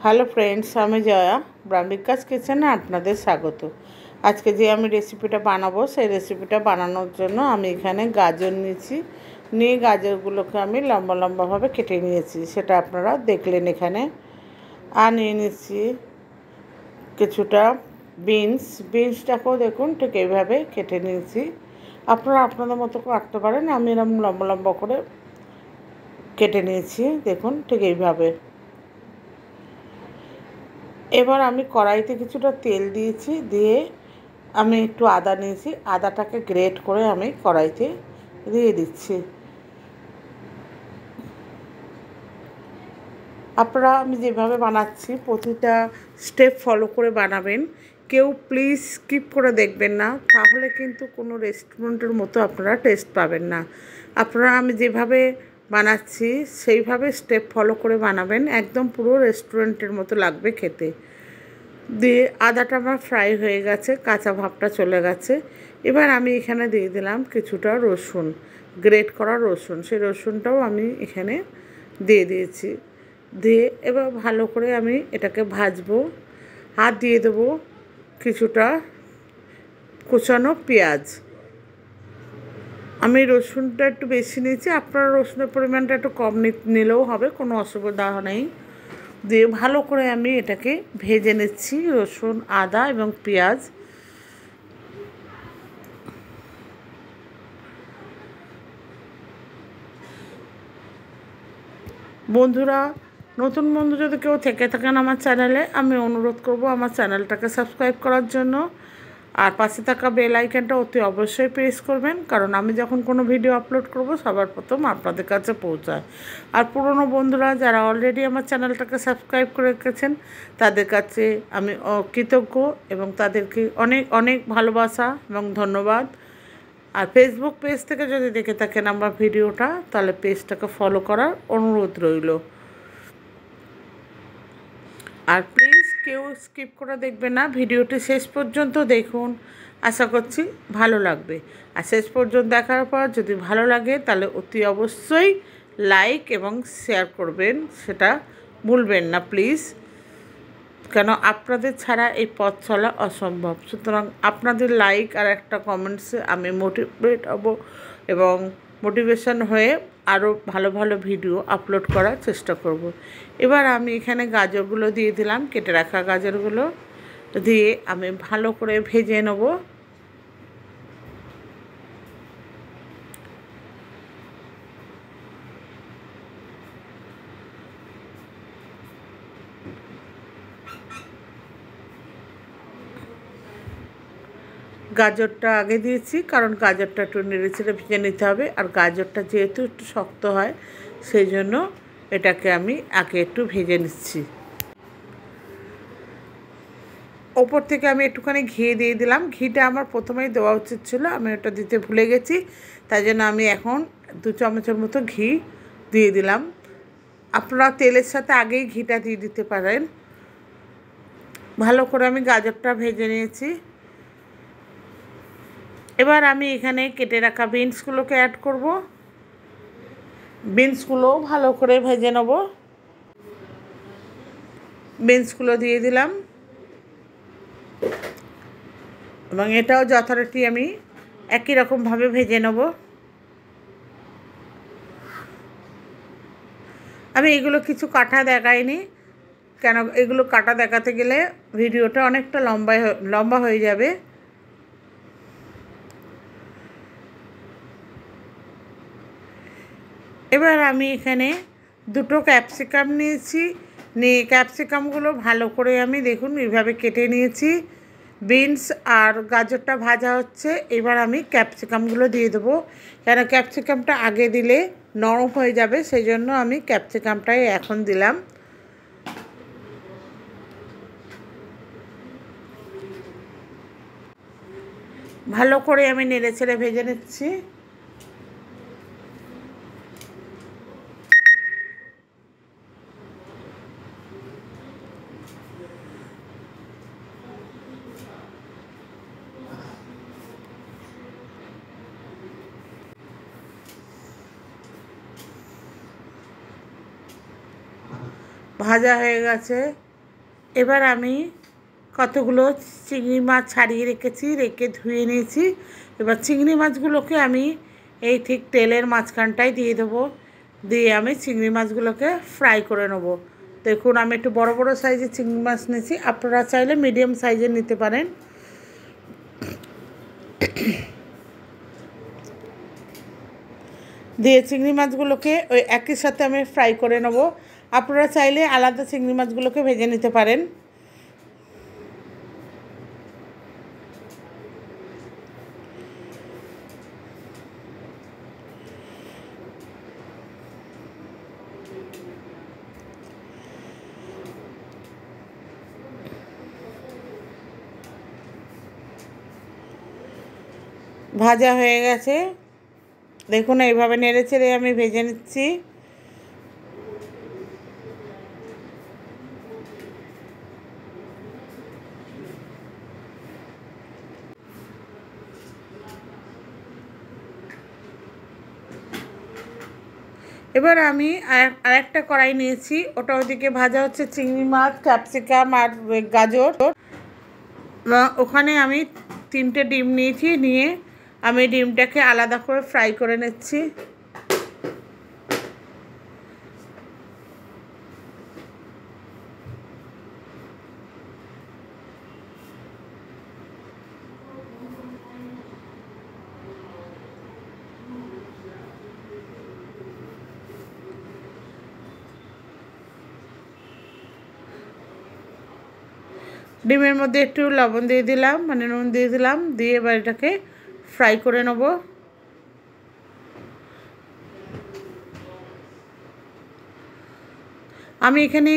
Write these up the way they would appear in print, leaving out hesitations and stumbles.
Hello friends, আমি জয়া ব্রাহ্মিকাস কিচেনে আপনাদের স্বাগত। আজকে যে আমি রেসিপিটা বানাবো সেই রেসিপিটা বানানোর জন্য আমি এখানে গাজর নিয়ে গাজরগুলোকে আমি লম্বা লম্বাভাবে কেটে নিয়েছি, সেটা আপনারা দেখলেন এখানে। আর নিয়ে নিচ্ছি কিছুটা বিনসটাকেও দেখুন ঠিক এইভাবে কেটে নিয়েছি। আপনারা আপনাদের মতো কাটতে পারেন, আমি এরকম লম্বা লম্বা করে কেটে নিয়েছি দেখুন ঠিক এইভাবে। এবার আমি কড়াইতে কিছুটা তেল দিয়েছি, দিয়ে আমি একটু আদা নিয়েছি, আদাটাকে গ্রেট করে আমি কড়াইতে দিয়ে দিচ্ছি। আপনারা আমি যেভাবে বানাচ্ছি প্রতিটা স্টেপ ফলো করে বানাবেন, কেউ প্লিজ স্কিপ করে দেখবেন না, তাহলে কিন্তু কোনো রেস্টুরেন্টের মতো আপনারা টেস্ট পাবেন না। আপনারা আমি যেভাবে বানাচ্ছি সেইভাবে স্টেপ ফলো করে বানাবেন, একদম পুরো রেস্টুরেন্টের মতো লাগবে খেতে। দিয়ে আদাটা আমার ফ্রাই হয়ে গেছে, কাঁচা ভাবটা চলে গেছে। এবার আমি এখানে দিয়ে দিলাম কিছুটা রসুন, গ্রেট করা রসুন, সেই রসুনটাও আমি এখানে দিয়ে দিয়েছি। দিয়ে এবার ভালো করে আমি এটাকে ভাজবো। আর দিয়ে দেবো কিছুটা কুচানো পেঁয়াজ। আমি রসুনটা একটু বেশি নিয়েছি, আপনারা রসুনের পরিমাণটা একটু কম নিলেও হবে, কোনো অসুবিধা নেই। দিয়ে ভালো করে আমি এটাকে ভেজে নিচ্ছি, রসুন, আদা এবং পেঁয়াজ। বন্ধুরা, নতুন বন্ধু যদি কেউ থেকে থাকেন আমার চ্যানেলে, আমি অনুরোধ করব আমার চ্যানেলটাকে সাবস্ক্রাইব করার জন্য। আর পাশে থাকা বেল আইকনটা অতি অবশ্যই প্রেস করবেন, কারণ আমি যখন কোনো ভিডিও আপলোড করব সবার প্রথম আপনাদের কাছে পৌঁছায়। আর পুরনো বন্ধুরা যারা অলরেডি আমার চ্যানেলটাকে সাবস্ক্রাইব করে রেখেছেন তাদের কাছে আমি কৃতজ্ঞ এবং তাদেরকে অনেক অনেক ভালোবাসা এবং ধন্যবাদ। আর ফেসবুক পেজ থেকে যদি দেখে থাকেন আমার ভিডিওটা, তাহলে পেজটাকে ফলো করার অনুরোধ রইল। আর প্লিজ কেউ স্কিপ করে দেখবে না, ভিডিওটি শেষ পর্যন্ত দেখুন, আশা করছি ভালো লাগবে। আর শেষ পর্যন্ত দেখার পর যদি ভালো লাগে তাহলে অতি অবশ্যই লাইক এবং শেয়ার করবেন, সেটা ভুলবেন না প্লিজ, কেন আপনাদের ছাড়া এই পথ চলা অসম্ভব। সুতরাং আপনাদের লাইক আর একটা কমেন্টসে আমি মোটিভেট হব এবং মোটিভেশন হয়ে আরও ভালো ভালো ভিডিও আপলোড করার চেষ্টা করব। এবার আমি এখানে গাজরগুলো দিয়ে দিলাম, কেটে রাখা গাজরগুলো দিয়ে আমি ভালো করে ভেজে নেব। গাজরটা আগে দিয়েছি কারণ গাজরটা একটু নেড়েচেড়ে ভেজে নিতে হবে, আর গাজরটা যেহেতু একটু শক্ত হয় সেই জন্য এটাকে আমি আগে একটু ভেজে নিচ্ছি। ওপর থেকে আমি একটুখানি ঘি দিয়ে দিলাম, ঘিটা আমার প্রথমেই দেওয়া উচিত ছিল, আমি ওটা দিতে ভুলে গেছি, তাই জন্য আমি এখন 2 চামচের মতো ঘি দিয়ে দিলাম। আপনারা তেলের সাথে আগেই ঘিটা দিয়ে দিতে পারেন। ভালো করে আমি গাজরটা ভেজে নিয়েছি। এবার আমি এখানে কেটে রাখা বিনসগুলোকে অ্যাড করব, বিনসগুলোও ভালো করে ভেজে নেব। বিনসগুলো দিয়ে দিলাম এবং এটাও যথারীতি আমি একই রকমভাবে ভেজে নেব। আমি এগুলো কিছু কাটা দেখাইনি, কেন এগুলো কাটা দেখাতে গেলে ভিডিওটা অনেকটা লম্বা হয়ে যাবে। এবার আমি এখানে 2টো ক্যাপসিকাম নিয়েছি, নিয়ে ক্যাপসিকামগুলো ভালো করে আমি দেখুন এইভাবে কেটে নিয়েছি। বিনস আর গাজরটা ভাজা হচ্ছে, এবার আমি ক্যাপসিকামগুলো দিয়ে দেবো, কেন ক্যাপসিকামটা আগে দিলে নরম হয়ে যাবে, সেই জন্য আমি ক্যাপসিকামটাই এখন দিলাম। ভালো করে আমি নেড়েচেড়ে ভেজে নিচ্ছি। ভাজা হয়ে গেছে, এবার আমি কতগুলো চিংড়ি মাছ ছাড়িয়ে রেখে ধুয়ে নিয়েছি। এবার চিংড়ি মাছগুলোকে আমি এই ঠিক তেলের মাঝখানটায় দিয়ে দেবো, দিয়ে আমি চিংড়ি মাছগুলোকে ফ্রাই করে নেব। দেখুন আমি একটু বড় বড় সাইজের চিংড়ি মাছ নিয়েছি, আপনারা চাইলে মিডিয়াম সাইজের নিতে পারেন। দিয়ে চিংড়ি মাছগুলোকে ওই একই সাথে আমি ফ্রাই করে নেব। আপনারা চাইলে আলাদা চিংড়ি মাছগুলোকে ভেজে নিতে পারেন। ভাজা হয়ে গেছে, দেখুন এইভাবে নেড়ে চেড়ে আমি ভেজে নিচ্ছি। এবার আমি আরেকটা কড়াই নিয়েছি, ওটা ওদিকে ভাজা হচ্ছে চিংড়ি মাছ, ক্যাপসিকাম আর গাজর। ওখানে আমি 3টে ডিম নিয়েছি, নিয়ে আমি ডিমটাকে আলাদা করে ফ্রাই করে নিচ্ছি। ডিমের মধ্যে একটু লবণ দিয়ে দিলাম, মানে নুন দিয়ে দিলাম, দিয়ে এবার এটাকে ফ্রাই করে নেব। আমি এখানে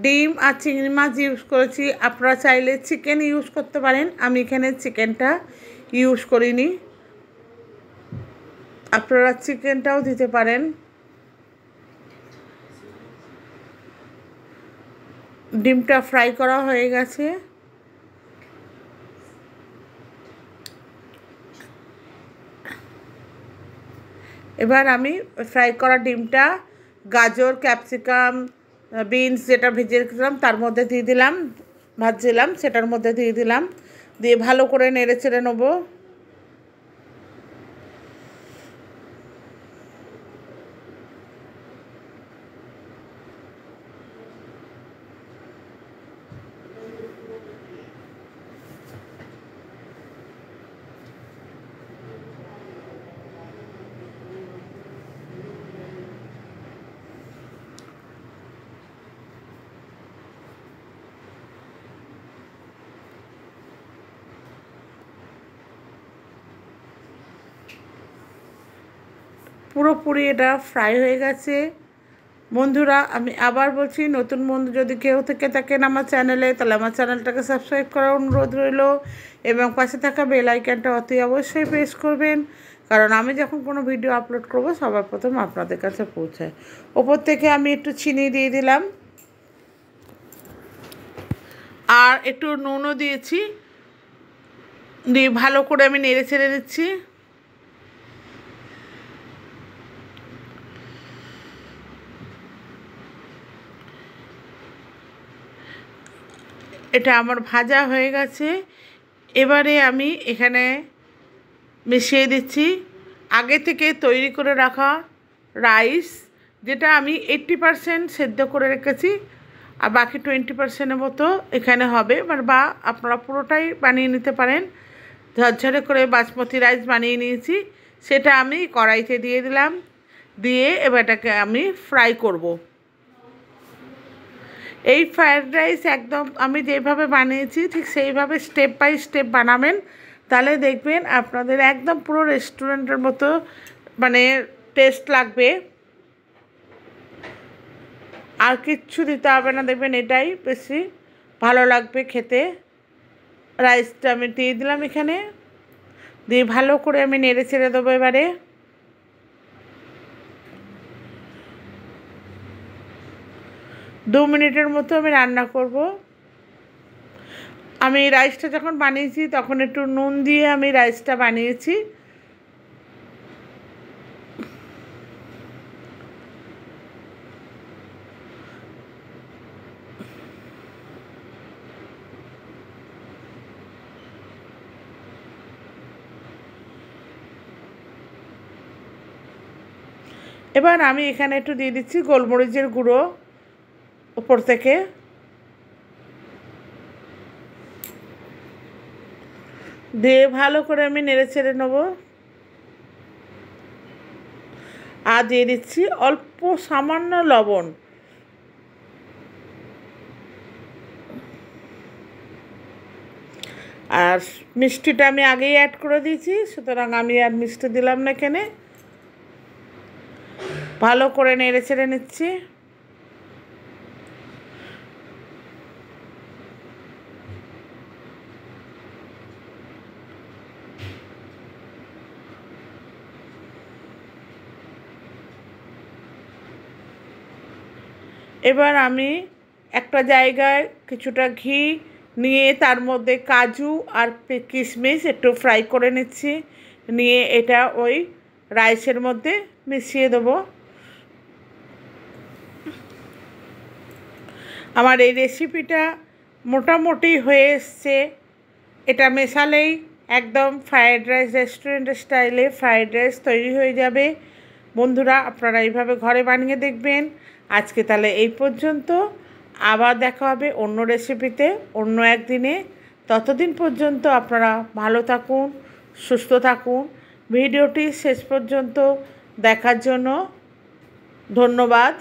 ডিম আর চিংড়ি মাছ ইউজ করেছি, আপনারা চাইলে চিকেন ইউজ করতে পারেন। আমি এখানে চিকেনটা ইউজ করিনি, আপনারা চিকেনটাও দিতে পারেন। ডিমটা ফ্রাই করা হয়ে গেছে। এবার আমি ফ্রাই করা ডিমটা গাজর, ক্যাপসিকাম, বিনস যেটা ভেজে রেখেছিলাম তার মধ্যে দিয়ে দিলাম, ভাজছিলাম সেটার মধ্যে দিয়ে দিলাম, দিয়ে ভালো করে নেড়ে চেড়ে নেবো। পুরোপুরি এটা ফ্রাই হয়ে গেছে। বন্ধুরা আমি আবার বলছি, নতুন বন্ধু যদি কেউ থেকে থাকেন আমার চ্যানেলে, তাহলে আমার চ্যানেলটাকে সাবস্ক্রাইব করার অনুরোধ রইল, এবং পাশে থাকা বেল আইকনটা অতি অবশ্যই প্রেস করবেন, কারণ আমি যখন কোনো ভিডিও আপলোড করব সবার প্রথম আপনাদের কাছে পৌঁছায়। ওপর থেকে আমি একটু চিনি দিয়ে দিলাম, আর একটু নুনও দিয়েছি, দিয়ে ভালো করে আমি নেড়ে ছেড়ে দিচ্ছি। এটা আমার ভাজা হয়ে গেছে। এবারে আমি এখানে মিশিয়ে দিচ্ছি আগে থেকে তৈরি করে রাখা রাইস, যেটা আমি 80% সেদ্ধ করে রেখেছি, আর বাকি 20%-এর মতো এখানে হবে, মানে বা আপনারা পুরোটাই বানিয়ে নিতে পারেন। ঝরঝরে করে বাসমতি রাইস বানিয়ে নিয়েছি, সেটা আমি কড়াইতে দিয়ে দিলাম, দিয়ে এবার এটাকে আমি ফ্রাই করব। এই ফ্রায়েড রাইস একদম আমি যেভাবে বানিয়েছি ঠিক সেইভাবে স্টেপ বাই স্টেপ বানাবেন, তাহলে দেখবেন আপনাদের একদম পুরো রেস্টুরেন্টের মতো মানে টেস্ট লাগবে। আর কিচ্ছু দিতে হবে না, দেখবেন এটাই বেশি ভালো লাগবে খেতে। রাইসটা আমি দিয়ে দিলাম এখানে, দিয়ে ভালো করে আমি নেড়ে ছেড়ে দেবো। এবারে 2 মিনিটের মতো আমি রান্না করব। আমি রাইসটা যখন বানিয়েছি তখন একটু নুন দিয়ে আমি রাইসটা বানিয়েছি। এবার আমি এখানে একটু দিয়ে দিচ্ছি গোলমরিচের গুঁড়ো উপর থেকে। দিয়ে ভালো করে আমি নেড়ে ছেড়ে নেবো। আর দিয়ে দিচ্ছি অল্প সামান্য লবণ। আর মিষ্টিটা আমি আগেই অ্যাড করে দিয়েছি, সুতরাং আমি আর মিষ্টি দিলাম না এখানে। ভালো করে নেড়ে ছেড়ে নিচ্ছি। এবার আমি একটা জায়গায় কিছুটা ঘি নিয়ে তার মধ্যে কাজু আর কিশমিশ একটু ফ্রাই করে নিচ্ছি, নিয়ে এটা ওই রাইসের মধ্যে মিশিয়ে দেবো। আমার এই রেসিপিটা মোটামুটি হয়ে এসছে। এটা মেশালেই একদম ফ্রায়েড রাইস, রেস্টুরেন্টের স্টাইলে ফ্রায়েড রাইস তৈরি হয়ে যাবে। বন্ধুরা, আপনারা এইভাবে ঘরে বানিয়ে দেখবেন। আজকে তাহলে এই পর্যন্ত, আবার দেখা হবে অন্য রেসিপিতে অন্য একদিনে। ততদিন পর্যন্ত আপনারা ভালো থাকুন, সুস্থ থাকুন। ভিডিওটি শেষ পর্যন্ত দেখার জন্য ধন্যবাদ।